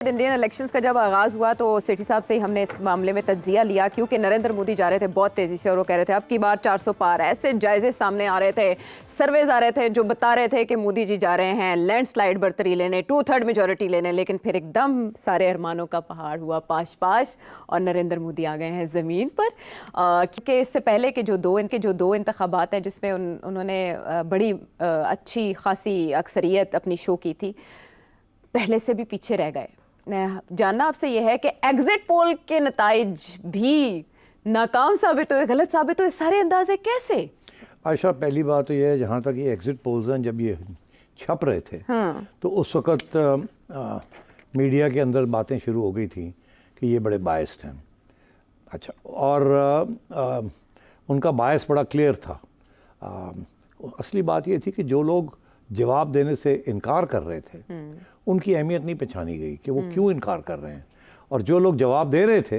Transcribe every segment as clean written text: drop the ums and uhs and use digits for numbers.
Indian elections का जब आगाज़ हुआ तो सेठी साहब से ही हमने इस मामले में तज्जिया लिया, क्योंकि नरेंद्र मोदी जा रहे थे बहुत तेज़ी से और वो कह रहे थे अब की बार 400 पार। ऐसे जायजे सामने आ रहे थे, सर्वेज आ रहे थे जो बता रहे थे कि मोदी जी जा रहे हैं लैंडस्लाइड बर्तरी लेने, 2/3 मेजॉरिटी लेने, लेकिन फिर एकदम सारे अरमानों का पहाड़ हुआ पाश पाश और नरेंद्र मोदी आ गए हैं ज़मीन पर। क्योंकि इससे पहले के जो दो इंतखाबात हैं जिसमें उन्होंने बड़ी अच्छी खासी अक्सरियत अपनी शो की थी, पहले से भी पीछे रह गए। जानना आपसे यह है कि एग्जिट पोल के नताइज भी नाकाम साबित हुए, गलत साबित हुए, सारे अंदाजे कैसे? आयशा, पहली बात तो यह है, जहाँ तक ये एग्जिट पोल्स हैं, जब ये छप रहे थे तो उस वक़्त मीडिया के अंदर बातें शुरू हो गई थी कि ये बड़े बायस्ड हैं। अच्छा, और उनका बायस बड़ा क्लियर था। असली बात ये थी कि जो लोग जवाब देने से इनकार कर रहे थे उनकी अहमियत नहीं पहचानी गई कि वो क्यों इनकार कर रहे हैं, और जो लोग जवाब दे रहे थे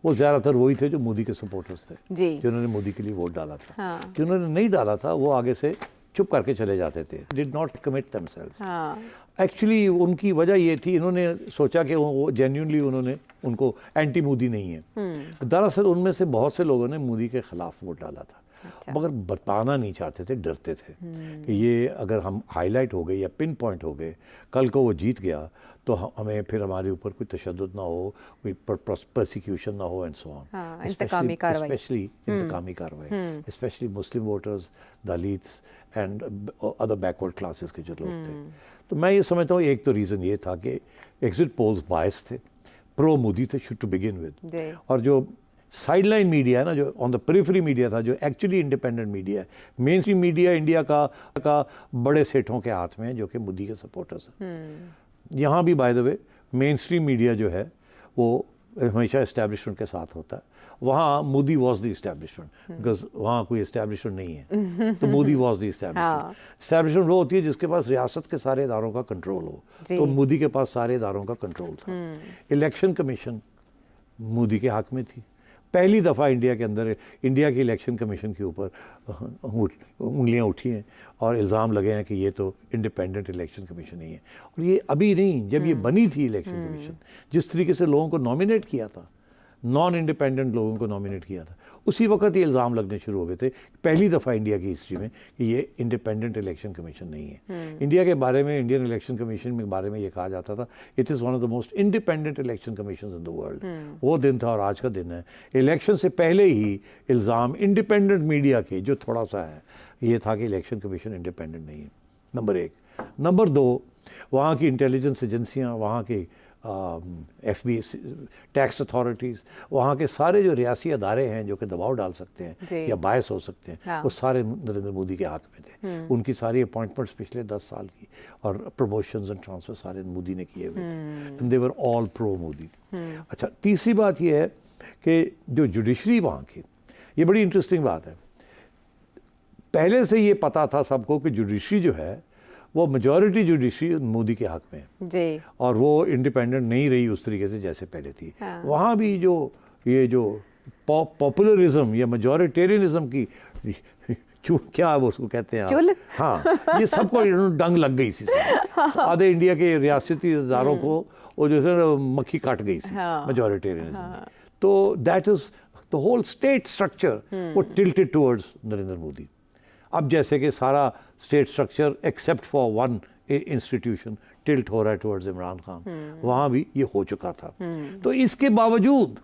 वो ज़्यादातर वही थे जो मोदी के सपोर्टर्स थे, जिन्होंने मोदी के लिए वोट डाला था। जिन्होंने नहीं डाला था वो आगे से चुप करके चले जाते थे, did not commit themselves. Actually उनकी वजह ये थी, इन्होंने सोचा कि वो जेन्युइनली उनको एंटी मोदी नहीं है। दरअसल उनमें से बहुत से लोगों ने मोदी के खिलाफ वोट डाला था। अच्छा। मगर बताना नहीं चाहते थे, डरते थे कि ये अगर हम हाईलाइट हो गए या पिन पॉइंट हो गए, कल को वो जीत गया तो हमें फिर हमारे ऊपर कोई तशद्दुद ना हो, कोई प्रोसिक्यूशन ना हो एंड सो ऑन। इंतकामी कार्रवाई, specially Muslim voters, Dalits and other backward classes के जो लोग थे। तो मैं ये समझता हूँ एक तो रीज़न ये था कि एग्जिट पोल्स बायस थे, प्रो मोदी थे टू बिगिन विद, और जो साइडलाइन मीडिया है ना, जो ऑन द पेरिफेरी मीडिया था, जो एक्चुअली इंडिपेंडेंट मीडिया है, मेन स्ट्रीम मीडिया इंडिया का बड़े सेठों के हाथ में है जो कि मोदी के सपोर्टर्स हैं। यहाँ भी by the way main stream media जो है वो हमेशा इस्टेब्लिशमेंट के साथ होता है। वहाँ Modi was the establishment, because वहाँ कोई इस्टेब्लिशमेंट नहीं है, तो Modi was the establishment. Establishment वो होती है जिसके पास रियासत के सारे इदारों का कंट्रोल हो, तो मोदी के पास सारे इदारों का कंट्रोल था। इलेक्शन कमीशन मोदी के हक में थी। पहली दफ़ा इंडिया के अंदर इंडिया के इलेक्शन कमीशन के ऊपर उंगलियां उठी हैं और इल्ज़ाम लगे हैं कि ये तो इंडिपेंडेंट इलेक्शन कमीशन नहीं है। और ये अभी नहीं, जब ये बनी थी इलेक्शन कमीशन, जिस तरीके से लोगों को नॉमिनेट किया था, नॉन इंडिपेंडेंट लोगों को नॉमिनेट किया था, उसी वक्त ये इल्ज़ाम लगने शुरू हो गए थे पहली दफ़ा इंडिया की हिस्ट्री में कि ये इंडिपेंडेंट इलेक्शन कमीशन नहीं है। इंडिया के बारे में, इंडियन इलेक्शन कमीशन के बारे में ये कहा जाता था it is one of the most independent election commission in the world. वो दिन था और आज का दिन है। इलेक्शन से पहले ही इल्ज़ाम इंडिपेंडेंट मीडिया के जो थोड़ा सा है ये था कि इलेक्शन कमीशन इंडिपेंडेंट नहीं है, नंबर एक। नंबर दो, वहाँ की इंटेलिजेंस एजेंसियाँ, वहाँ के FB टैक्स अथॉरिटीज़, वहाँ के सारे जो रियासी अदारे हैं जो कि दबाव डाल सकते हैं या बायस हो सकते हैं, वो सारे नरेंद्र मोदी के हक में थे। उनकी सारी अपॉइंटमेंट्स पिछले 10 साल की और प्रमोशंस एंड ट्रांसफर सारे मोदी ने किए हुए थे, and they were all pro Modi. अच्छा, तीसरी बात ये है कि जो जुडिशरी वहाँ की, ये बड़ी इंटरेस्टिंग बात है। पहले से ये पता था सबको कि जुडिशरी जो है वो मेजॉरिटी जुडिशरी मोदी के हक में जी, और वो इंडिपेंडेंट नहीं रही उस तरीके से जैसे पहले थी। वहाँ भी ये जो पॉपुलरिज्म या मेजॉरिटेरियनिज्म की क्या वो उसको कहते हैं, हाँ, ये सबको डंग लग गई थी। आधे इंडिया के रियासती इदारों को वो जो है मक्खी काट गई थी मेजॉरिटेरियनिज्म। तो that is the whole state structure वो टिल्टेड टुवर्ड्स नरेंद्र मोदी। अब जैसे कि सारा state structure except for one institution tilt हो रहा है टुवर्ड्स इमरान खान, वहाँ भी ये हो चुका था। तो इसके बावजूद,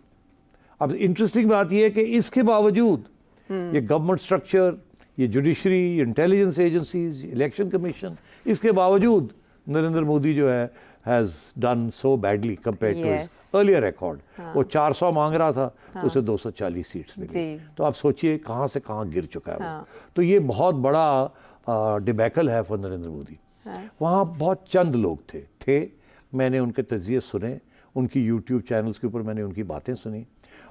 अब इंटरेस्टिंग बात ये है कि इसके बावजूद ये गवर्नमेंट स्ट्रक्चर, ये judiciary, intelligence agencies, election commission, इसके बावजूद नरेंद्र मोदी जो है has done so badly compare to his earlier record. वो 400 मांग रहा था, उसे 240 सीट्स मिली। तो आप सोचिए कहाँ से कहाँ गिर चुका है वो। तो ये बहुत बड़ा डिबैकल है फॉर नरेंद्र मोदी। वहाँ बहुत चंद लोग थे, मैंने उनके तज्ज़िये सुने, उनकी यूट्यूब चैनल्स के ऊपर मैंने उनकी बातें सुनी,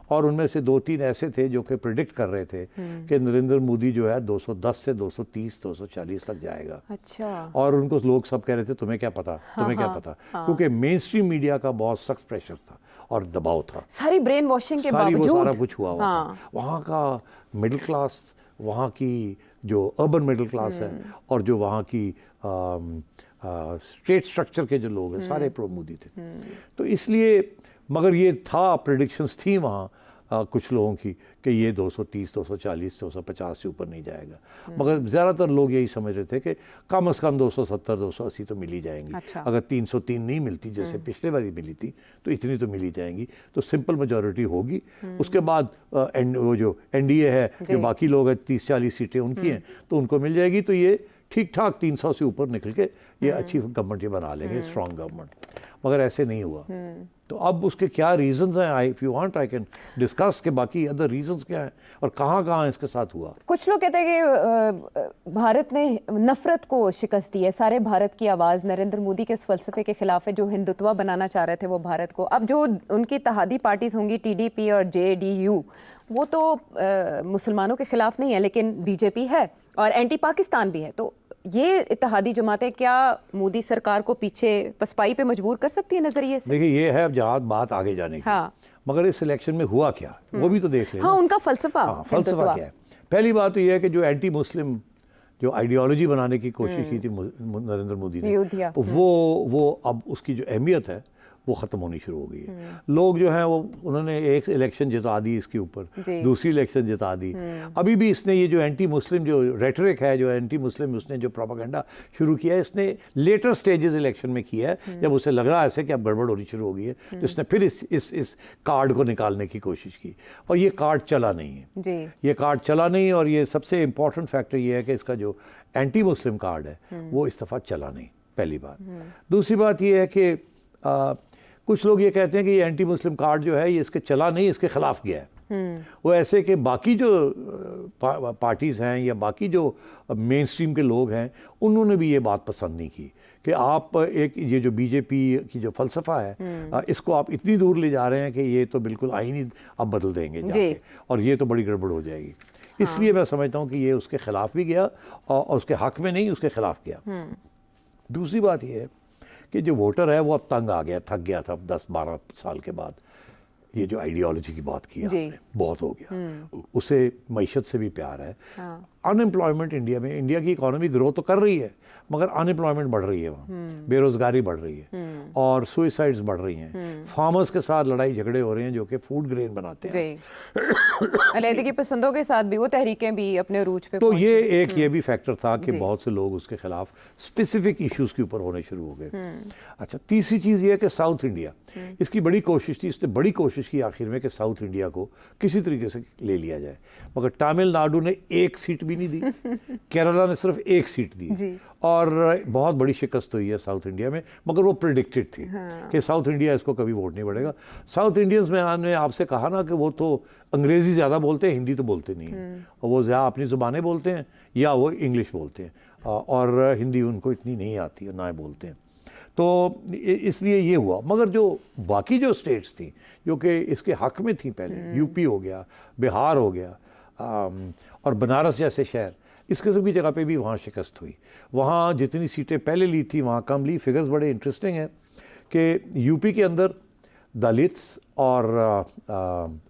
और उनमें से 2-3 ऐसे थे जो कि प्रिडिक्ट कर रहे थे कि नरेंद्र मोदी जो है 210 से 230, 240 तक जाएगा। अच्छा। और उनको लोग सब कह रहे थे तुम्हें क्या पता, तुम्हें क्या पता, क्योंकि मेन स्ट्रीम मीडिया का बहुत सख्त प्रेशर था और दबाव था, सारी ब्रेन वॉशिंग के बावजूद वो सारा कुछ हुआ था। वहाँ का मिडिल क्लास, वहाँ की जो अर्बन मिडिल क्लास है और जो वहाँ की स्टेट स्ट्रक्चर के जो लोग हैं सारे प्रो मोदी थे। तो इसलिए मगर ये था, प्रेडिक्शंस थी वहाँ कुछ लोगों की कि ये 230, 240, 250 से ऊपर नहीं जाएगा, मगर ज़्यादातर लोग यही समझ रहे थे कि कम से कम 270, 280 तो मिल ही जाएंगी। अच्छा। अगर 303 नहीं मिलती जैसे पिछले बारी मिली थी तो इतनी तो मिल ही जाएंगी, तो सिंपल मेजॉरिटी होगी। उसके बाद वो जो एनडीए है, जो बाकी लोग हैं 30-40 सीटें उनकी हैं, तो उनको मिल जाएगी। तो ये ठीक ठाक 300 से ऊपर निकल के ये अच्छी गवर्नमेंट ये बना लेंगे, स्ट्रॉन्ग गवर्नमेंट। मगर ऐसे नहीं हुआ। तो अब उसके क्या रीजंस हैं, if you want I can discuss के बाकी अदर रीजंस क्या हैं और कहाँ इसके साथ हुआ। कुछ लोग कहते हैं कि भारत ने नफरत को शिकस्त दी है, सारे भारत की आवाज़ नरेंद्र मोदी के इस फलसफे के खिलाफ है जो हिंदुत्व बनाना चाह रहे थे वो भारत को। अब जो उनकी इत्तेहादी पार्टीज होंगी टीडीपी और जेडीयू, वो तो मुसलमानों के खिलाफ नहीं है, लेकिन बीजेपी है और एंटी पाकिस्तान भी है। तो ये इत्तेहादी जमातें क्या मोदी सरकार को पीछे पसपाई पे मजबूर कर सकती है नजरिए से? देखिए, ये है अब जहाँ बात आगे जाने की। हाँ। मगर इस इलेक्शन में हुआ क्या वो भी तो देख लें। हाँ, उनका फलसफा। हाँ, फलसफा क्या है? पहली बात तो ये है कि जो एंटी मुस्लिम जो आइडियोलॉजी बनाने की कोशिश की थी नरेंद्र मोदी ने, वो अब उसकी जो अहमियत है वो ख़त्म होनी शुरू हो गई है। लोग जो हैं वो उन्होंने एक इलेक्शन जिता दी इसके ऊपर, दूसरी इलेक्शन जिता दी। अभी भी इसने ये जो एंटी मुस्लिम जो रेटरिक है, जो एंटी मुस्लिम उसने जो प्रोपेगेंडा शुरू किया है, इसने लेटर स्टेजेस इलेक्शन में किया है, जब उसे लग रहा है ऐसे कि अब गड़बड़ होनी शुरू हो गई है, तो इसने फिर इस कार्ड को निकालने की कोशिश की और ये कार्ड चला नहीं है। ये कार्ड चला नहीं, और ये सबसे इम्पॉर्टेंट फैक्टर ये है कि इसका जो एंटी मुस्लिम कार्ड है वो इस दफ़ा चला नहीं, पहली बात। दूसरी बात ये है कि कुछ लोग ये कहते हैं कि ये एंटी मुस्लिम कार्ड जो है ये इसके चला नहीं, इसके खिलाफ गया है। वो ऐसे कि बाकी जो पार्टीज़ हैं या बाकी जो मेन स्ट्रीम के लोग हैं उन्होंने भी ये बात पसंद नहीं की कि आप एक ये जो बीजेपी की जो फ़लसफ़ा है इसको आप इतनी दूर ले जा रहे हैं कि ये तो बिल्कुल आईन ही आप बदल देंगे जाके, और ये तो बड़ी गड़बड़ हो जाएगी। इसलिए मैं समझता हूँ कि ये उसके ख़िलाफ़ भी गया और उसके हक़ में नहीं, उसके ख़िलाफ़ गया। दूसरी बात ये है कि जो वोटर है वो अब तंग आ गया, थक गया था 10-12 साल के बाद। ये जो आइडियोलॉजी की बात की आपने, बहुत हो गया। उसे मईशत से भी प्यार है। अनएम्प्लॉयमेंट इंडिया में, इंडिया की इकोनॉमी ग्रो तो कर रही है मगर अनएम्प्लॉयमेंट बढ़ रही है वहाँ, बेरोज़गारी बढ़ रही है और सुइसाइड्स बढ़ रही हैं। फार्मर्स के साथ लड़ाई झगड़े हो रहे हैं जो कि फूड ग्रेन बनाते हैं। अलैदगी पसंदों के साथ भी वो तहरीकें भी अपने अरूज पे तो ये भी फैक्टर था कि बहुत से लोग उसके खिलाफ स्पेसिफिक इश्यूज के ऊपर होने शुरू हो गए। अच्छा, तीसरी चीज़ ये है कि साउथ इंडिया, इसकी बड़ी कोशिश थी, इसने बड़ी कोशिश की आखिर में कि साउथ इंडिया को किसी तरीके से ले लिया जाए, मगर तमिलनाडु ने एक सीट भी नहीं दी, केरला ने सिर्फ एक सीट दी और बहुत बड़ी शिकस्त हुई है साउथ इंडिया में। मगर वो प्रेडिक्टेड थी कि साउथ इंडिया इसको कभी वोट नहीं बढ़ेगा। साउथ इंडियंस में मैंने आपसे कहा ना कि वो तो अंग्रेज़ी ज़्यादा बोलते हैं, हिंदी तो बोलते नहीं हैं, और वो ज़्यादा अपनी ज़ुबानें बोलते हैं या वो इंग्लिश बोलते हैं और हिंदी उनको इतनी नहीं आती है, ना बोलते हैं। तो इसलिए ये हुआ। मगर जो बाकी जो स्टेट्स थी जो कि इसके हक़ में थी पहले, यूपी हो गया, बिहार हो गया और बनारस जैसे शहर, इस किस्म की जगह पे भी वहाँ शिकस्त हुई। वहाँ जितनी सीटें पहले ली थी वहाँ कम ली। फिगर्स बड़े इंटरेस्टिंग हैं कि यूपी के अंदर दलित्स और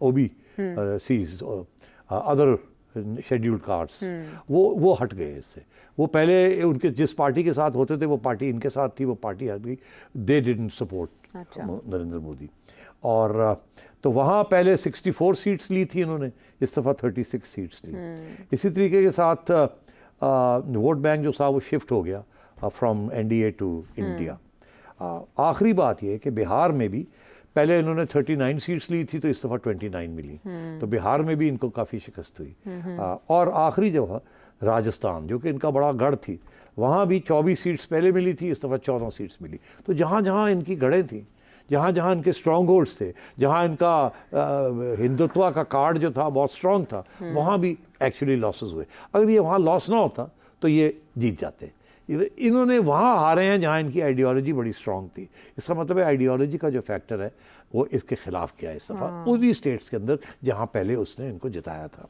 ओबी सीज अदर शेड्यूल्ड कास्ट्स वो हट गए इससे। वो पहले उनके जिस पार्टी के साथ होते थे वो पार्टी इनके साथ थी, वो पार्टी हट गई। They didn't support Narendra Modi. और तो वहाँ पहले 64 सीट्स ली थी इन्होंने, इस दफ़ा 36 सीट्स ली। इसी तरीके के साथ वोट बैंक जो था वो शिफ्ट हो गया फ्रॉम एनडीए टू इंडिया। आखिरी बात ये कि बिहार में भी पहले इन्होंने 39 सीट्स ली थी तो इस दफ़ा 29 मिली, तो बिहार में भी इनको काफ़ी शिकस्त हुई। और आखिरी जगह राजस्थान जो कि इनका बड़ा गढ़ थी, वहाँ भी 24 सीट्स पहले मिली थी, इस दफ़ा 14 सीट्स मिली। तो जहाँ जहाँ इनकी गढ़ें थी, जहाँ जहाँ इनके स्ट्रॉन्ग होल्ड्स थे, जहाँ इनका हिंदुत्व का कार्ड जो था बहुत स्ट्रॉन्ग था, वहाँ भी एक्चुअली लॉसेस हुए। अगर ये वहाँ लॉस ना होता तो ये जीत जाते। इन्होंने वहाँ हारे हैं जहाँ इनकी आइडियोलॉजी बड़ी स्ट्रॉन्ग थी। इसका मतलब है आइडियोलॉजी का जो फैक्टर है वो इसके खिलाफ किया इस दफ़ा उन्हीं स्टेट्स के अंदर जहाँ पहले उसने इनको जिताया था।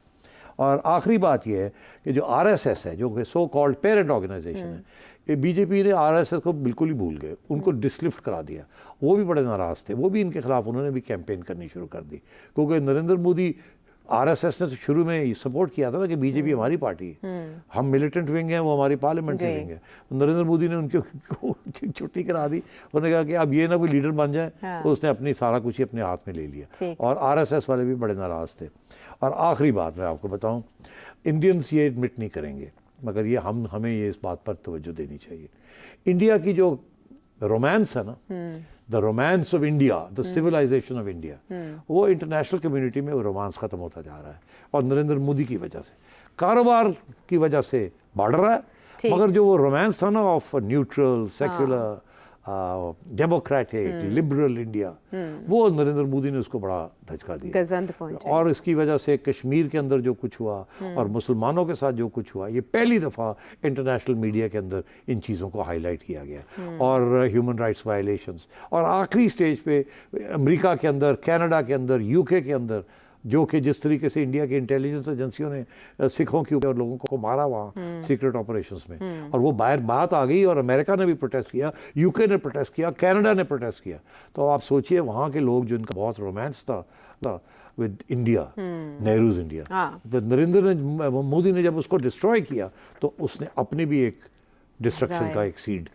और आखिरी बात यह है कि जो आरएसएस है, जो कि सो कॉल्ड पेरेंट ऑर्गेनाइजेशन है, ये बीजेपी ने आरएसएस को बिल्कुल ही भूल गए, उनको डिसलिफ्ट करा दिया। वो भी बड़े नाराज़ थे, वो भी इनके खिलाफ उन्होंने भी कैंपेन करनी शुरू कर दी, क्योंकि नरेंद्र मोदी आरएसएस ने तो शुरू में सपोर्ट किया था ना कि बीजेपी हमारी पार्टी है, हम मिलिटेंट विंग हैं, वो हमारी पार्लियामेंट्री विंग है। नरेंद्र मोदी ने उनकी छुट्टी करा दी, उन्होंने कहा कि अब ये ना कोई लीडर बन जाए। तो उसने अपनी सारा कुछ ही अपने हाथ में ले लिया और आरएसएस वाले भी बड़े नाराज़ थे। और आखिरी बात मैं आपको बताऊं, इंडियंस ये एडमिट नहीं करेंगे, मगर ये हमें ये इस बात पर तवज्जो देनी चाहिए। इंडिया की जो रोमांस है ना, the romance of India, the civilization of India, वो इंटरनेशनल कम्युनिटी में वो रोमांस खत्म होता जा रहा है और नरेंद्र मोदी की वजह से, कारोबार की वजह से बढ़ रहा है। मगर जो वो रोमांस था ना of neutral, secular, democratic, liberal India, वो नरेंद्र मोदी ने उसको बड़ा धचका दिया। और इसकी वजह से कश्मीर के अंदर जो कुछ हुआ और मुसलमानों के साथ जो कुछ हुआ, ये पहली दफ़ा इंटरनेशनल मीडिया के अंदर इन चीज़ों को हाईलाइट किया गया। और ह्यूमन राइट्स वायलेशंस, और आखिरी स्टेज पे अमेरिका के अंदर, कनाडा के अंदर, यूके के अंदर, जो कि जिस तरीके से इंडिया की इंटेलिजेंस एजेंसियों ने सिखों के ऊपर लोगों को मारा वहाँ सीक्रेट ऑपरेशंस में, और वो बाहर बात आ गई और अमेरिका ने भी प्रोटेस्ट किया, यूके ने प्रोटेस्ट किया, कनाडा ने प्रोटेस्ट किया। तो आप सोचिए वहाँ के लोग जिनका बहुत रोमांस था विद इंडिया, नेहरूज इंडिया, तो नरेंद्र मोदी ने जब उसको डिस्ट्रॉय किया तो उसने अपने भी एक डिस्ट्रक्शन का एक सीड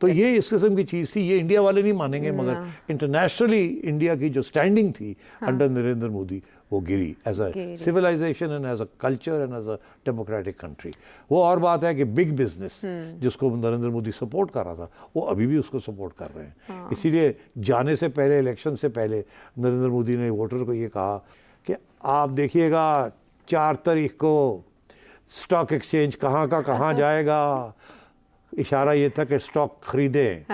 तो ये इस किस्म की चीज़ थी। ये इंडिया वाले नहीं मानेंगे, मगर इंटरनेशनली इंडिया की जो स्टैंडिंग थी अंडर नरेंद्र मोदी, वो गिरी as a civilization and as a culture and as a democratic country. वो और बात है कि बिग बिजनेस जिसको नरेंद्र मोदी सपोर्ट कर रहा था, वो अभी भी उसको सपोर्ट कर रहे हैं। इसीलिए जाने से पहले, इलेक्शन से पहले, नरेंद्र मोदी ने वोटर को ये कहा कि आप देखिएगा 4 तारीख को स्टॉक एक्सचेंज कहाँ का कहाँ जाएगा। इशारा ये था कि स्टॉक खरीदें,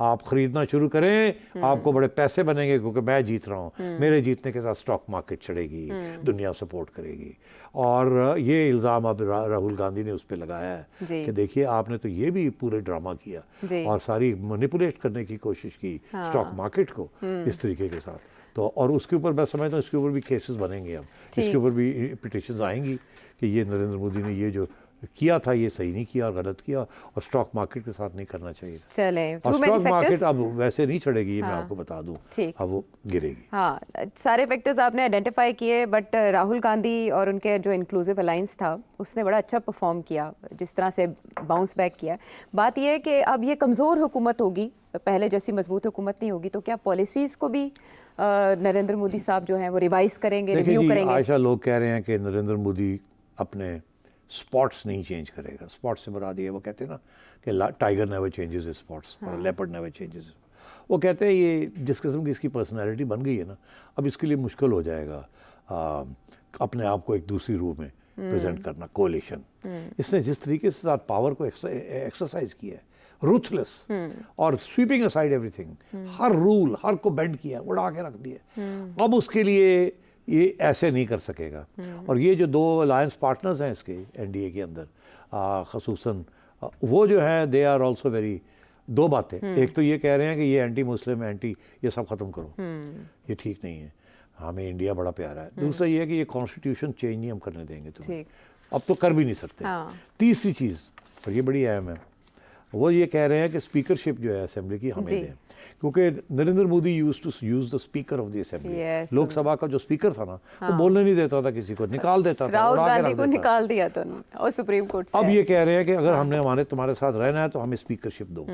आप खरीदना शुरू करें, आपको बड़े पैसे बनेंगे, क्योंकि मैं जीत रहा हूँ, मेरे जीतने के साथ स्टॉक मार्केट चढ़ेगी, दुनिया सपोर्ट करेगी। और ये इल्ज़ाम अब राहुल गांधी ने उस पर लगाया है कि देखिए आपने तो ये भी पूरे ड्रामा किया और सारी मैनिपुलेट करने की कोशिश की स्टॉक मार्केट को इस तरीके के साथ। तो और उसके ऊपर मैं समझता हूँ इसके ऊपर भी केसेस बनेंगे, अब इसके ऊपर भी पिटिशंस आएंगी कि ये नरेंद्र मोदी ने ये जो किया था ये सही नहीं किया और गलत किया, और स्टॉक मार्केट के साथ नहीं करना चाहिए। चले, और स्टॉक मार्केट अब वैसे नहीं चढ़ेगी, ये मैं आपको बता दूं, अब वो गिरेगी। हाँ, सारे फैक्टर्स आपने आइडेंटिफाई किए, बट राहुल गांधी और उनके जो इंक्लूसिव अलायंस था उसने बड़ा अच्छा परफॉर्म किया, जिस तरह से बाउंस बैक किया। बात यह है कि अब ये कमज़ोर हुकूमत होगी, पहले जैसी मजबूत हुकूमत नहीं होगी, तो क्या पॉलिसीज़ को भी नरेंद्र मोदी साहब जो हैं वो रिवाइज करेंगे, रिव्यू करेंगे? आयशा, लोग कह रहे हैं कि नरेंद्र मोदी अपने स्पॉट्स नहीं चेंज करेगा। स्पॉट्स से मुराद ये, वो कहते हैं ना कि tiger never changes his spots और लेपर्ड नेवर चेंजेस। वो कहते हैं ये जिस किस्म की इसकी पर्सनैलिटी बन गई है ना, अब इसके लिए मुश्किल हो जाएगा अपने आप को एक दूसरी रूप में प्रेजेंट करना। कोलिशन, इसने जिस तरीके से साथ पावर को एक्सरसाइज किया है, रूथलेस और स्वीपिंग असाइड एवरीथिंग, हर रूल हर को बेंड किया, उड़ा के रख दिया। अब उसके लिए ये ऐसे नहीं कर सकेगा। और ये जो 2 अलायंस पार्टनर्स हैं इसके एनडीए के अंदर, खसूसन वो जो है दे आर ऑल्सो वेरी, 2 बातें, एक तो ये कह रहे हैं कि ये एंटी मुस्लिम, एंटी ये सब खत्म करो, ये ठीक नहीं है, हमें इंडिया बड़ा प्यारा है। दूसरा ये है कि ये कॉन्स्टिट्यूशन चेंज नहीं हम करने देंगे तुम्हें, अब तो कर भी नहीं सकते। तीसरी चीज़, और ये बड़ी अहम है, वो ये कह रहे हैं कि स्पीकरशिप जो है असेंबली की हमें दें, क्योंकि Narendra Modi used to use the speaker of the assembly. Lok Sabha का जो स्पीकर था ना, वो बोलने नहीं देता था किसी को, निकाल देता था, राहुल गांधी को निकाल दिया था और सुप्रीम कोर्ट से। अब ये कह रहे हैं कि अगर हमने तुम्हारे साथ रहना है तो हमें स्पीकरशिप दो।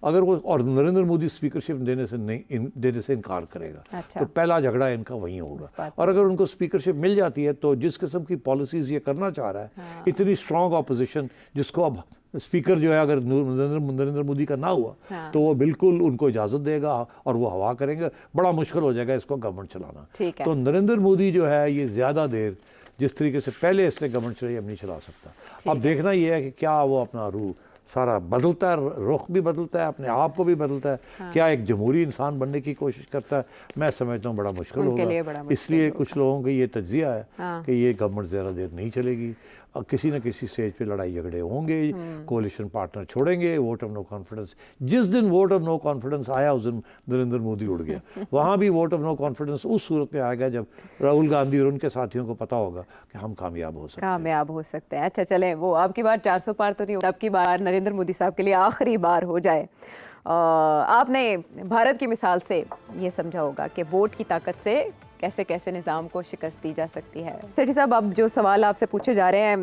अगर वो, और नरेंद्र मोदी स्पीकरशिप देने से इनकार करेगा, तो पहला झगड़ा इनका वहीं होगा। और अगर उनको स्पीकरशिप मिल जाती है तो जिस किस्म की पॉलिसीज ये करना चाह रहा है, इतनी स्ट्रॉन्ग ऑपोजिशन जिसको अब स्पीकर जो है अगर नरेंद्र मोदी का ना हुआ तो वो बिल्कुल उनको इजाज़त देगा और वो हवा करेंगे, बड़ा मुश्किल हो जाएगा इसको गवर्नमेंट चलाना। तो नरेंद्र मोदी जो है ये ज़्यादा देर जिस तरीके से पहले इसने गवर्नमेंट चलाई अब नहीं चला सकता। अब देखना ये है कि क्या वो अपना रूह सारा बदलता है, रुख भी बदलता है, अपने आप को भी बदलता है, क्या एक जमहूरी इंसान बनने की कोशिश करता है। मैं समझता हूँ बड़ा मुश्किल होगा। इसलिए कुछ लोगों का ये तज्जिया है कि ये गवर्नमेंट ज़्यादा देर नहीं चलेगी, और किसी न किसी स्टेज पे लड़ाई झगड़े होंगे, कोalition पार्टनर छोड़ेंगे, वोट ऑफ नो कॉन्फिडेंस। जिस दिन वोट ऑफ नो कॉन्फिडेंस आया उस दिन नरेंद्र मोदी उड़ गया। वहाँ भी वोट ऑफ नो कॉन्फिडेंस उस सूरत में आएगा जब राहुल गांधी और उनके साथियों को पता होगा कि हम कामयाब हो सकते हैं। अच्छा चलें, वो आपकी बार 400 पार तो नहीं, आपकी बार नरेंद्र मोदी साहब के लिए आखिरी बार हो जाए। आपने भारत की मिसाल से ये समझा होगा कि वोट की ताकत से कैसे कैसे निज़ाम को शिकस्त दी जा सकती है। सेठी साहब, अब जो सवाल आपसे पूछे जा रहे हैं,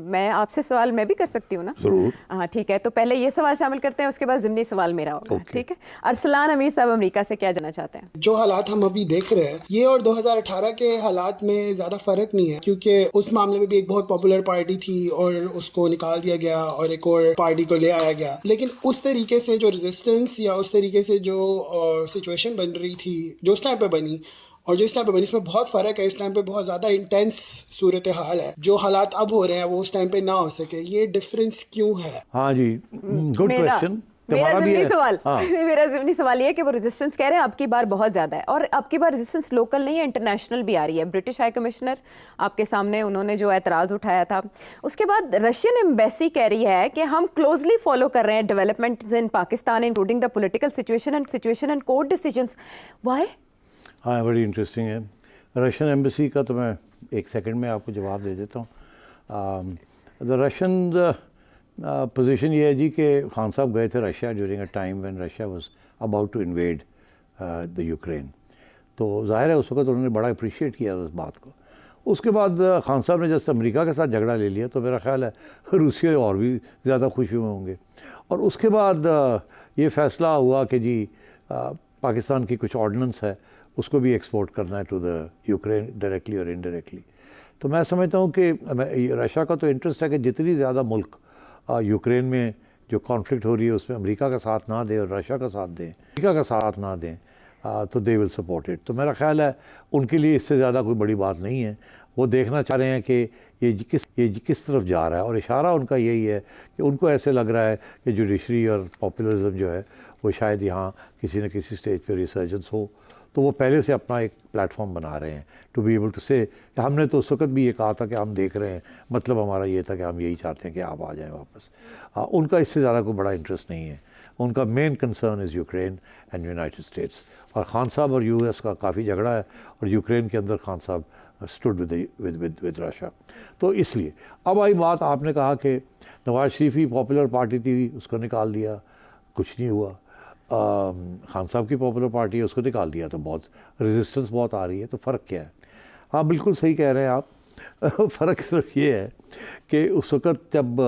मैं आपसे सवाल मैं भी कर सकती हूँ ना? जरूर। हाँ ठीक है, तो पहले ये सवाल शामिल करते हैं, उसके बाद ज़िमनी सवाल मेरा होगा। ठीक है, अरसलान अमीर साहब अमेरिका से क्या जानना चाहते हैं? जो हालात हम अभी देख रहे हैं, ये और 2018 के हालात में ज़्यादा फ़र्क नहीं है, क्योंकि उस मामले में भी एक बहुत पॉपुलर पार्टी थी और उसको निकाल दिया गया और एक और पार्टी को ले आया गया। लेकिन उस तरीके से जो रेजिस्टेंस या उस तरीके से जो सिचुएशन बन रही थी जो उस टाइम पे बनी और जो इस टाइम पे बनी, इसमें बहुत फ़र्क है। इस टाइम पे बहुत ज़्यादा इंटेंस सूरत हाल है। जो हालात अब हो रहे हैं वो उस टाइम पे ना हो सके, ये डिफरेंस क्यों है? हाँ जी, गुड क्वेश्चन। मेरा ज़िमनी सवाल मेरा ज़िमनी सवाल ये है कि वो रेजिस्टेंस कह रहे हैं अब की बार बहुत ज़्यादा है, और अब की बार रेजिस्टेंस लोकल नहीं है, इंटरनेशनल भी आ रही है। ब्रिटिश हाई कमिश्नर आपके सामने, उन्होंने जो एतराज़ उठाया था, उसके बाद रशियन एम्बेसी कह रही है कि हम क्लोजली फॉलो कर रहे हैं developments in Pakistan including the political situation and court decisions. Why? हाँ, बड़ी इंटरेस्टिंग है। रशियन एम्बेसी का तो मैं एक सेकंड में आपको जवाब दे देता हूँ। द रशियन पोजीशन ये है जी कि खान साहब गए थे Russia during a time when Russia was about to invade the Ukraine. तो जाहिर है उस वक्त उन्होंने बड़ा अप्रिशिएट किया उस बात को। उसके बाद खान साहब ने जैसे अमेरिका के साथ झगड़ा ले लिया, तो मेरा ख्याल है रूसिया और भी ज़्यादा खुश हुए होंगे। और उसके बाद ये फ़ैसला हुआ कि जी पाकिस्तान की कुछ ऑर्डिनेंस है, उसको भी एक्सपोर्ट करना है टू द यूक्रेन डायरेक्टली और इनडायरेक्टली। तो मैं समझता हूँ कि रशिया का तो इंटरेस्ट है कि जितनी ज़्यादा मुल्क यूक्रेन में जो कॉन्फ्लिक्ट हो रही है उसमें अमेरिका का साथ ना दें और रशिया का साथ दें, अमेरिका का साथ ना दें, तो दे विल सपोर्ट इट। तो मेरा ख्याल है उनके लिए इससे ज़्यादा कोई बड़ी बात नहीं है। वो देखना चाह रहे हैं कि ये किस तरफ जा रहा है, और इशारा उनका यही है कि उनको ऐसे लग रहा है कि जुडिशरी और पॉपुलरिज्म जो है वो शायद यहाँ किसी न किसी स्टेज पर रिसर्जेंस हो। तो वो पहले से अपना एक प्लेटफॉर्म बना रहे हैं टू बी एबल टू से कि हमने तो उस वक्त भी ये कहा था कि हम देख रहे हैं, मतलब हमारा ये था कि हम यही चाहते हैं कि आप आ जाएं वापस। उनका इससे ज़्यादा कोई बड़ा इंटरेस्ट नहीं है। उनका main concern is Ukraine and United states. और खान साहब और यूएस का काफ़ी झगड़ा है, और यूक्रेन के अंदर खान साहब स्टूड विद रशिया। तो इसलिए अब आई बात, आपने कहा कि नवाज शरीफ ही पॉपुलर पार्टी थी, उसको निकाल दिया, कुछ नहीं हुआ। खान साहब की पॉपुलर पार्टी है, उसको निकाल दिया, तो बहुत रेजिस्टेंस बहुत आ रही है। तो फ़र्क क्या है? हाँ, बिल्कुल सही कह रहे हैं आप। फ़र्क सिर्फ ये है कि उस वक़्त जब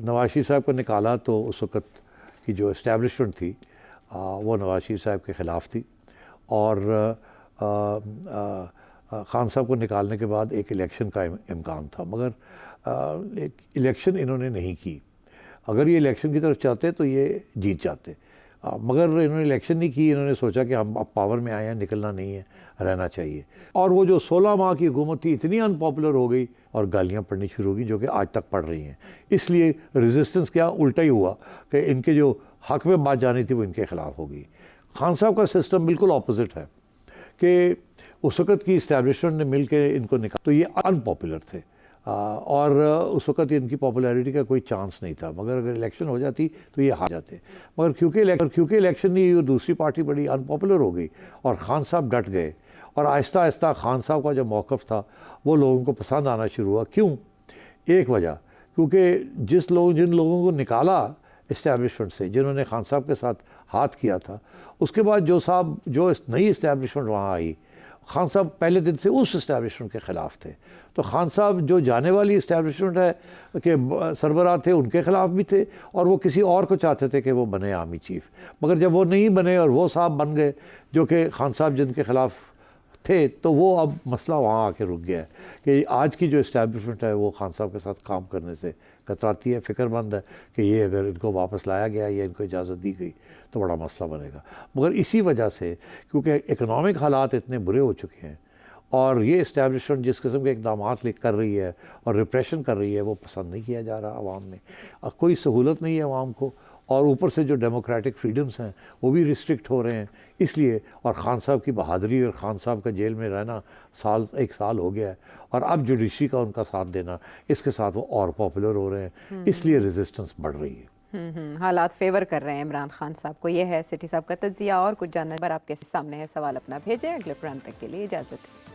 नवाज शरीफ साहब को निकाला, तो उस वक़्त की जो इस्टेब्लिशमेंट थी वो नवाज शरीफ साहब के ख़िलाफ़ थी। और खान साहब को निकालने के बाद एक इलेक्शन का इम्कान था, मगर इलेक्शन इन्होंने नहीं की। अगर ये इलेक्शन की तरफ चाहते तो ये जीत जाते, मगर इन्होंने इलेक्शन नहीं की। इन्होंने सोचा कि हम अब पावर में आए हैं, निकलना नहीं है, रहना चाहिए। और वो जो 16 माह की हुकूमत थी इतनी अनपॉपुलर हो गई और गालियाँ पड़नी शुरू हो गई, जो कि आज तक पड़ रही हैं। इसलिए रेजिस्टेंस क्या उल्टा ही हुआ कि इनके जो हक़ में बात जानी थी वो इनके ख़िलाफ़ हो गई। खान साहब का सिस्टम बिल्कुल अपोजिट है कि उस वक़्त की इस्टेब्लिशमेंट ने मिल के इनको निकाला, तो ये अनपॉपुलर थे। और उस वक़्त इनकी पॉपुलैरिटी का कोई चांस नहीं था, मगर अगर इलेक्शन हो जाती तो ये हार जाते। मगर क्योंकि इलेक्शन नहीं हुई, दूसरी पार्टी बड़ी अनपॉपुलर हो गई और खान साहब डट गए, और आहिस्ता आहिस्ता खान साहब का जो मौक़िफ़ था वो लोगों को पसंद आना शुरू हुआ। क्यों? एक वजह, क्योंकि जिन लोगों को निकाला इस्टेब्लिशमेंट से, जिन्होंने खान साहब के साथ हाथ किया था, उसके बाद जो नई इस्टेब्लिशमेंट वहाँ आई, खान साहब पहले दिन से उस इस्टेब्लिशमेंट के ख़िलाफ़ थे। तो खान साहब जो जाने वाली इस्टेब्लिशमेंट है के सरबराह थे, उनके ख़िलाफ़ भी थे, और वो किसी और को चाहते थे कि वो बने आर्मी चीफ़। मगर जब वो नहीं बने और वो साहब बन गए जो कि खान साहब जिनके ख़िलाफ़ थे, तो वो अब मसला वहाँ आके रुक गया है कि आज की जो इस्टेब्लिशमेंट है वो खान साहब के साथ काम करने से कतराती है, फ़िक्रमंद है कि ये अगर इनको वापस लाया गया या इनको इजाज़त दी गई तो बड़ा मसला बनेगा। मगर इसी वजह से, क्योंकि इकनॉमिक हालात इतने बुरे हो चुके हैं और ये इस्टेब्लिशमेंट जिस किस्म के इकदाम कर रही है और रिप्रेशन कर रही है, वो पसंद नहीं किया जा रहा आवाम में। कोई सहूलत नहीं है आवाम को, और ऊपर से जो डेमोक्रेटिक फ्रीडम्स हैं वो भी रिस्ट्रिक्ट हो रहे हैं। इसलिए, और ख़ान साहब की बहादुरी और ख़ान साहब का जेल में रहना एक साल हो गया है, और अब जुडिशरी का उनका साथ देना, इसके साथ वो और पॉपुलर हो रहे हैं, इसलिए रेजिस्टेंस बढ़ रही है। हालात फेवर कर रहे हैं इमरान खान साहब को। ये है सिटी साहब का तज्जिया। और कुछ जानने पर आपके सामने है सवाल, अपना भेजें। अगले प्रोग्राम तक के लिए इजाज़त है।